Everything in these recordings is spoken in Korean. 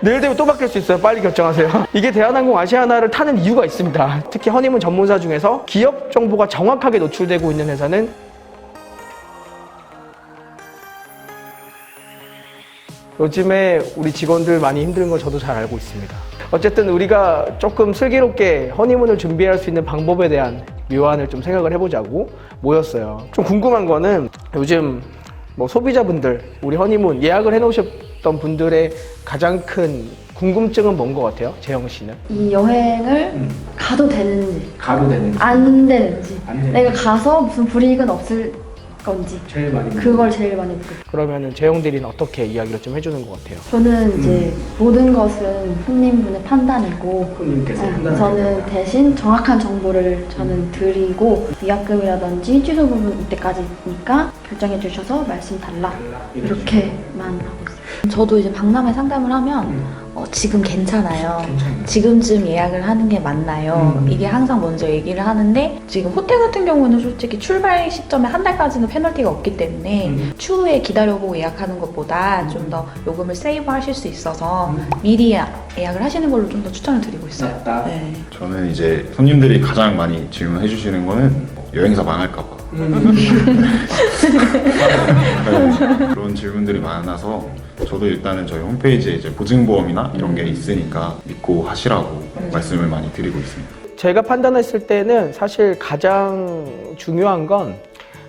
내일 되면 또 바뀔 수 있어요. 빨리 결정하세요. 이게 대한항공 아시아나를 타는 이유가 있습니다. 특히 허니문 전문사 중에서 기업 정보가 정확하게 노출되고 있는 회사는 요즘에 우리 직원들 많이 힘든 걸 저도 잘 알고 있습니다. 어쨌든 우리가 조금 슬기롭게 허니문을 준비할 수 있는 방법에 대한 묘안을 좀 생각을 해보자고 모였어요. 좀 궁금한 거는 요즘 뭐 소비자분들, 우리 허니문 예약을 해놓으셨던 분들의 가장 큰 궁금증은 뭔 것 같아요? 재영 씨는? 이 여행을 가도 되는지 가도 되는지 안 되는지 안 되는지. 내가 가서 무슨 불이익은 없을 건지 제일 많이 그걸 제일 많이 묻고 그러면은 재영 대리는 어떻게 이야기를 좀 해주는 것 같아요? 저는 이제 모든 것은 손님분의 판단이고 손님께서 저는 대신 정확한 정보를 저는 드리고 위약금이라든지 취소 부분 이때까지니까 결정해 주셔서 말씀 달라 이렇게만 하고 있어요. 저도 이제 박람회 상담을 하면 지금 괜찮아요. 지금쯤 예약을 하는 게 맞나요? 이게 항상 먼저 얘기를 하는데 지금 호텔 같은 경우는 솔직히 출발 시점에 한 달까지는 페널티가 없기 때문에 추후에 기다려보고 예약하는 것보다 좀 더 요금을 세이브 하실 수 있어서 미리 예약을 하시는 걸로 좀 더 추천을 드리고 있어요. 네. 저는 이제 손님들이 가장 많이 질문해 주시는 거는 여행사 망할까봐 그런 질문들이 많아서 저도 일단은 저희 홈페이지에 이제 보증보험이나 이런 게 있으니까 믿고 하시라고 말씀을 많이 드리고 있습니다. 제가 판단했을 때는 사실 가장 중요한 건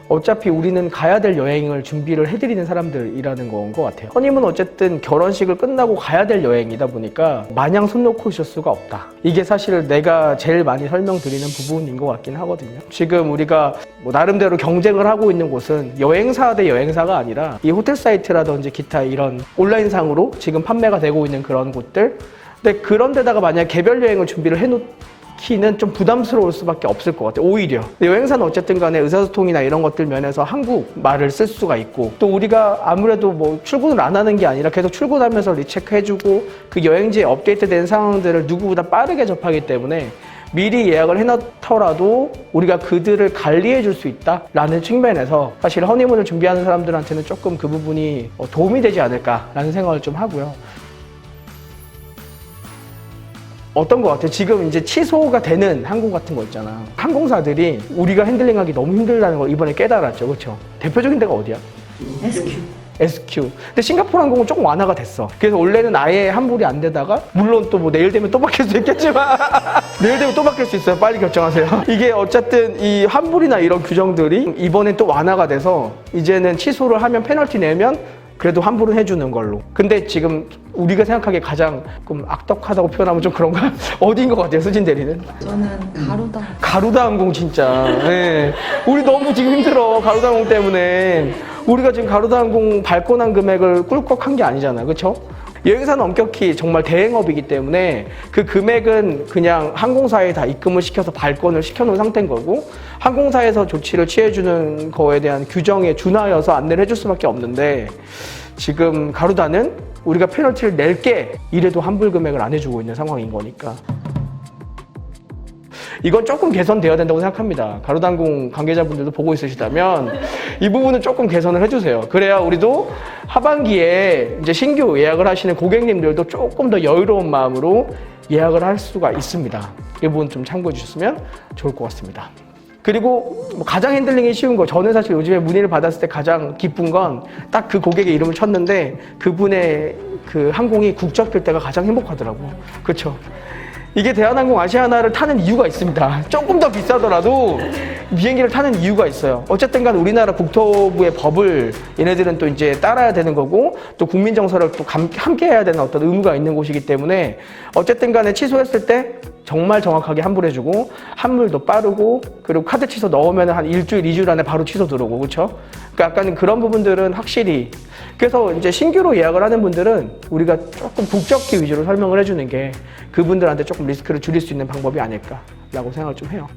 어차피 우리는 가야 될 여행을 준비를 해드리는 사람들이라는 건 것 같아요. 허님은 어쨌든 결혼식을 끝나고 가야 될 여행이다 보니까 마냥 손 놓고 있을 수가 없다. 이게 사실 내가 제일 많이 설명드리는 부분인 것 같긴 하거든요. 지금 우리가 뭐 나름대로 경쟁을 하고 있는 곳은 여행사 대 여행사가 아니라 이 호텔 사이트라든지 기타 이런 온라인상으로 지금 판매가 되고 있는 그런 곳들. 근데 그런 데다가 만약 개별 여행을 준비를 해놓기는 좀 부담스러울 수밖에 없을 것 같아요. 오히려. 근데 여행사는 어쨌든 간에 의사소통이나 이런 것들 면에서 한국 말을 쓸 수가 있고 또 우리가 아무래도 뭐 출근을 안 하는 게 아니라 계속 출근하면서 리체크해주고 그 여행지에 업데이트된 상황들을 누구보다 빠르게 접하기 때문에 미리 예약을 해놓더라도 우리가 그들을 관리해 줄 수 있다라는 측면에서 사실 허니문을 준비하는 사람들한테는 조금 그 부분이 도움이 되지 않을까라는 생각을 좀 하고요. 어떤 것 같아요? 지금 이제 취소가 되는 항공 같은 거 있잖아. 항공사들이 우리가 핸들링하기 너무 힘들다는 걸 이번에 깨달았죠. 그렇죠? 대표적인 데가 어디야? SQ. 근데 싱가포르 항공은 조금 완화가 됐어. 그래서 원래는 아예 환불이 안 되다가 물론 또 뭐 내일 되면 또 바뀔 수 있겠지만 내일 되면 또 바뀔 수 있어요. 빨리 결정하세요. 이게 어쨌든 이 환불이나 이런 규정들이 이번엔 또 완화가 돼서 이제는 취소를 하면 페널티 내면 그래도 환불은 해주는 걸로. 근데 지금 우리가 생각하기에 가장 좀 악덕하다고 표현하면 좀 그런가? 어디인 것 같아요, 수진 대리는? 저는 가루다 항공 진짜. 네. 우리 너무 지금 힘들어, 가루다 항공 때문에. 우리가 지금 가루다 항공 발권한 금액을 꿀꺽한 게 아니잖아, 그렇죠? 여행사는 엄격히 정말 대행업이기 때문에 그 금액은 그냥 항공사에 다 입금을 시켜서 발권을 시켜놓은 상태인 거고 항공사에서 조치를 취해주는 거에 대한 규정에 준하여서 안내를 해줄 수밖에 없는데 지금 가루다는 우리가 페널티를 낼게 이래도 환불 금액을 안 해주고 있는 상황인 거니까 이건 조금 개선되어야 된다고 생각합니다. 가루다항공 관계자분들도 보고 있으시다면 이 부분은 조금 개선을 해주세요. 그래야 우리도 하반기에 이제 신규 예약을 하시는 고객님들도 조금 더 여유로운 마음으로 예약을 할 수가 있습니다. 이 부분 좀 참고해 주셨으면 좋을 것 같습니다. 그리고 뭐 가장 핸들링이 쉬운 거, 저는 사실 요즘에 문의를 받았을 때 가장 기쁜 건 딱 그 고객의 이름을 쳤는데 그분의 그 항공이 국적일 때가 가장 행복하더라고요. 그렇죠? 이게 대한항공 아시아나를 타는 이유가 있습니다. 조금 더 비싸더라도 비행기를 타는 이유가 있어요. 어쨌든 간 우리나라 국토부의 법을 얘네들은 또 이제 따라야 되는 거고 또 국민정서를 또 함께 해야 되는 어떤 의무가 있는 곳이기 때문에 어쨌든 간에 취소했을 때 정말 정확하게 환불해주고 환불도 빠르고 그리고 카드 취소 넣으면 한 일주일, 2주일 안에 바로 취소 들어오고 그렇죠? 그러니까 약간 그런 부분들은 확실히 그래서 이제 신규로 예약을 하는 분들은 우리가 조금 국적기 위주로 설명을 해주는 게 그분들한테 조금 리스크를 줄일 수 있는 방법이 아닐까라고 생각을 좀 해요.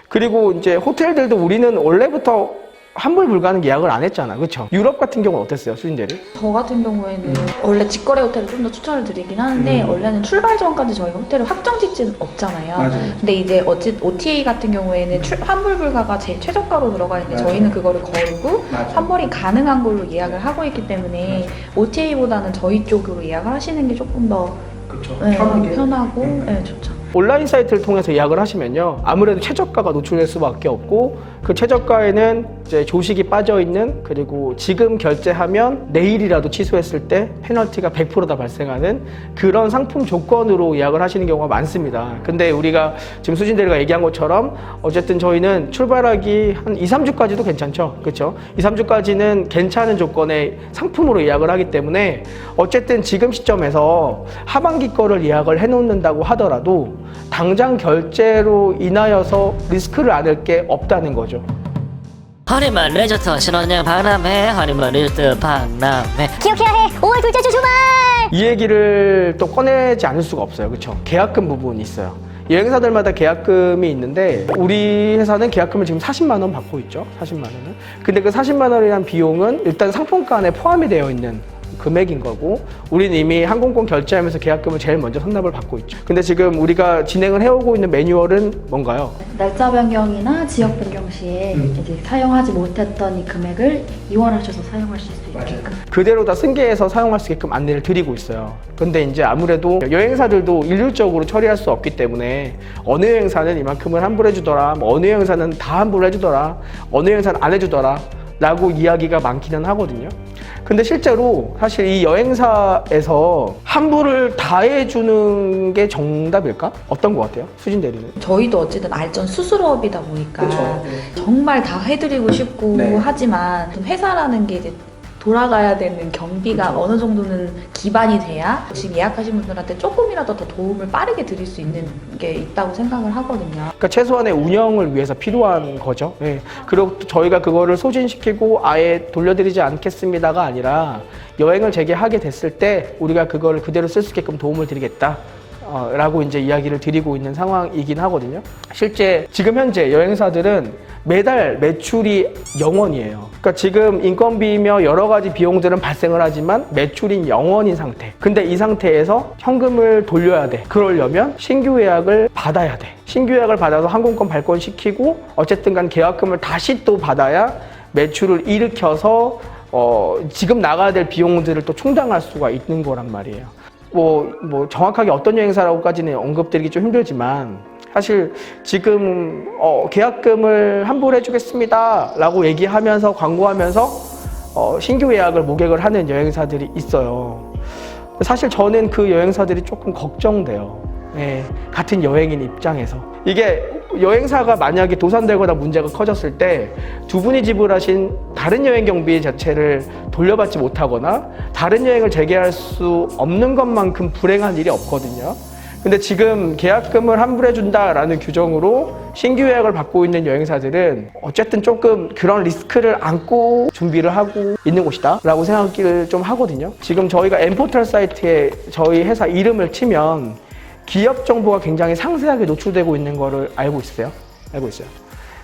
그리고 이제 호텔들도 우리는 원래부터 환불 불가는 예약을 안 했잖아, 그렇죠? 유럽 같은 경우는 어땠어요, 수진대리? 저 같은 경우에는 원래 직거래 호텔을 좀 더 추천을 드리긴 하는데 원래는 출발 전까지 저희가 호텔을 확정 짓지는 없잖아요. 근데 이제 OTA 같은 경우에는 환불 불가가 제일 최저가로 들어가 있는데 저희는 그거를 거르고 환불이 가능한 걸로 예약을 하고 있기 때문에 OTA보다는 저희 쪽으로 예약을 하시는 게 조금 더 그렇죠. 편하고 네, 좋죠. 온라인 사이트를 통해서 예약을 하시면요, 아무래도 최저가가 노출될 수밖에 없고 그 최저가에는 이제 조식이 빠져 있는, 그리고 지금 결제하면 내일이라도 취소했을 때 페널티가 100%다 발생하는 그런 상품 조건으로 예약을 하시는 경우가 많습니다. 근데 우리가 지금 수진 대리가 얘기한 것처럼 어쨌든 저희는 출발하기 한 2, 3주까지도 괜찮죠, 그렇죠? 2, 3주까지는 괜찮은 조건의 상품으로 예약을 하기 때문에 어쨌든 지금 시점에서 하반기 거를 예약을 해놓는다고 하더라도 당장 결제로 인하여서 리스크를 안을 게 없다는 거죠. 허니문 리조트 신혼여행 박람회, 허니문 리조트 박람회. 기억해야 해. 5월 둘째 주 주말. 이 얘기를 또 꺼내지 않을 수가 없어요, 그렇죠? 계약금 부분이 있어요. 여행사들마다 계약금이 있는데 우리 회사는 계약금을 지금 40만 원 받고 있죠, 40만 원은. 근데 그 40만 원이라는 비용은 일단 상품가 안에 포함이 되어 있는 금액인 거고, 우리는 이미 항공권 결제하면서 계약금을 제일 먼저 선납을 받고 있죠. 근데 지금 우리가 진행을 해오고 있는 매뉴얼은 뭔가요? 날짜 변경이나 지역 변경 시에 이제 사용하지 못했던 이 금액을 이월하셔서 사용하실 수 있게끔. 그대로 다 승계해서 사용할 수 있게끔 안내를 드리고 있어요. 근데 이제 아무래도 여행사들도 일률적으로 처리할 수 없기 때문에 어느 여행사는 이만큼을 환불해주더라, 뭐 어느 여행사는 다 환불해주더라, 어느 여행사는 안 해주더라 라고 이야기가 많기는 하거든요. 근데 실제로 사실 이 여행사에서 환불을 다 해주는 게 정답일까? 어떤 것 같아요? 수진 대리는? 저희도 어쨌든 알전 수수료업이다 보니까 그쵸. 정말 다 해드리고 싶고 네. 하지만 좀 회사라는 게 이제 돌아가야 되는 경비가 어느 정도는 기반이 돼야 지금 예약하신 분들한테 조금이라도 더 도움을 빠르게 드릴 수 있는 게 있다고 생각을 하거든요. 그러니까 최소한의 운영을 위해서 필요한 거죠. 네. 그리고 또 저희가 그거를 소진시키고 아예 돌려드리지 않겠습니다가 아니라 여행을 재개하게 됐을 때 우리가 그걸 그대로 쓸 수 있게끔 도움을 드리겠다. 라고 이제 이야기를 드리고 있는 상황이긴 하거든요. 실제 지금 현재 여행사들은 매달 매출이 0원이에요. 그러니까 지금 인건비며 여러 가지 비용들은 발생을 하지만 매출인 0원인 상태. 근데 이 상태에서 현금을 돌려야 돼. 그러려면 신규 예약을 받아야 돼. 신규 예약을 받아서 항공권 발권시키고 어쨌든 간 계약금을 다시 또 받아야 매출을 일으켜서 지금 나가야 될 비용들을 또 충당할 수가 있는 거란 말이에요. 뭐 정확하게 어떤 여행사라고까지는 언급드리기 좀 힘들지만 사실 지금 계약금을 환불해 주겠습니다 라고 얘기하면서 광고하면서 신규 예약을 모객을 하는 여행사들이 있어요. 사실 저는 그 여행사들이 조금 걱정돼요. 예, 같은 여행인 입장에서. 이게 여행사가 만약에 도산되거나 문제가 커졌을 때 두 분이 지불하신 다른 여행 경비 자체를 돌려받지 못하거나 다른 여행을 재개할 수 없는 것만큼 불행한 일이 없거든요. 근데 지금 계약금을 환불해준다라는 규정으로 신규 예약을 받고 있는 여행사들은 어쨌든 조금 그런 리스크를 안고 준비를 하고 있는 곳이다 라고 생각을 좀 하거든요. 지금 저희가 엠포털 사이트에 저희 회사 이름을 치면 기업 정보가 굉장히 상세하게 노출되고 있는 거를 알고 있어요.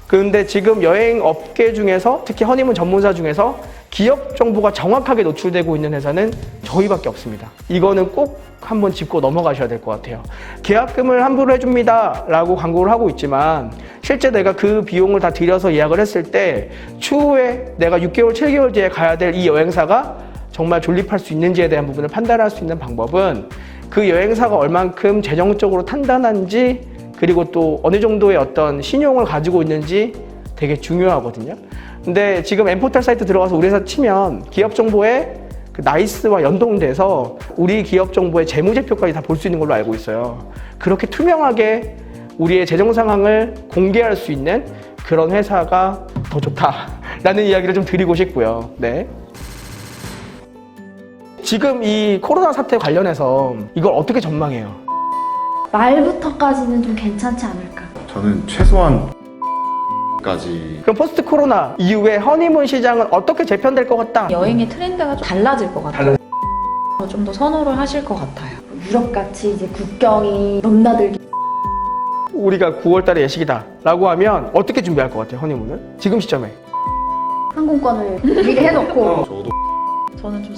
근데 지금 여행 업계 중에서 특히 허니문 전문사 중에서 기업 정보가 정확하게 노출되고 있는 회사는 저희밖에 없습니다. 이거는 꼭 한번 짚고 넘어가셔야 될 것 같아요. 계약금을 환불해 줍니다 라고 광고를 하고 있지만 실제 내가 그 비용을 다 들여서 예약을 했을 때 추후에 내가 6개월, 7개월 뒤에 가야 될 이 여행사가 정말 존립할 수 있는지에 대한 부분을 판단할 수 있는 방법은 그 여행사가 얼만큼 재정적으로 탄탄한지 그리고 또 어느 정도의 어떤 신용을 가지고 있는지 되게 중요하거든요. 근데 지금 엠포털 사이트 들어가서 우리 회사 치면 기업 정보에 그 나이스와 연동돼서 우리 기업 정보의 재무제표까지 다 볼 수 있는 걸로 알고 있어요. 그렇게 투명하게 우리의 재정 상황을 공개할 수 있는 그런 회사가 더 좋다라는 이야기를 좀 드리고 싶고요. 네. 지금 이 코로나 사태 관련해서 이걸 어떻게 전망해요? 말부터까지는 좀 괜찮지 않을까. 저는 최소한 까지. 그럼 포스트 코로나 이후에 허니문 시장은 어떻게 재편될 것 같다? 여행의 트렌드가 좀 달라질 것 같아요. 좀 더 선호를 하실 것 같아요. 유럽같이 이제 국경이 넘나들기. 우리가 9월 달에 예식이다 라고 하면 어떻게 준비할 것 같아요, 허니문을? 지금 시점에. 항공권을 미리 해놓고 저도 저는 좀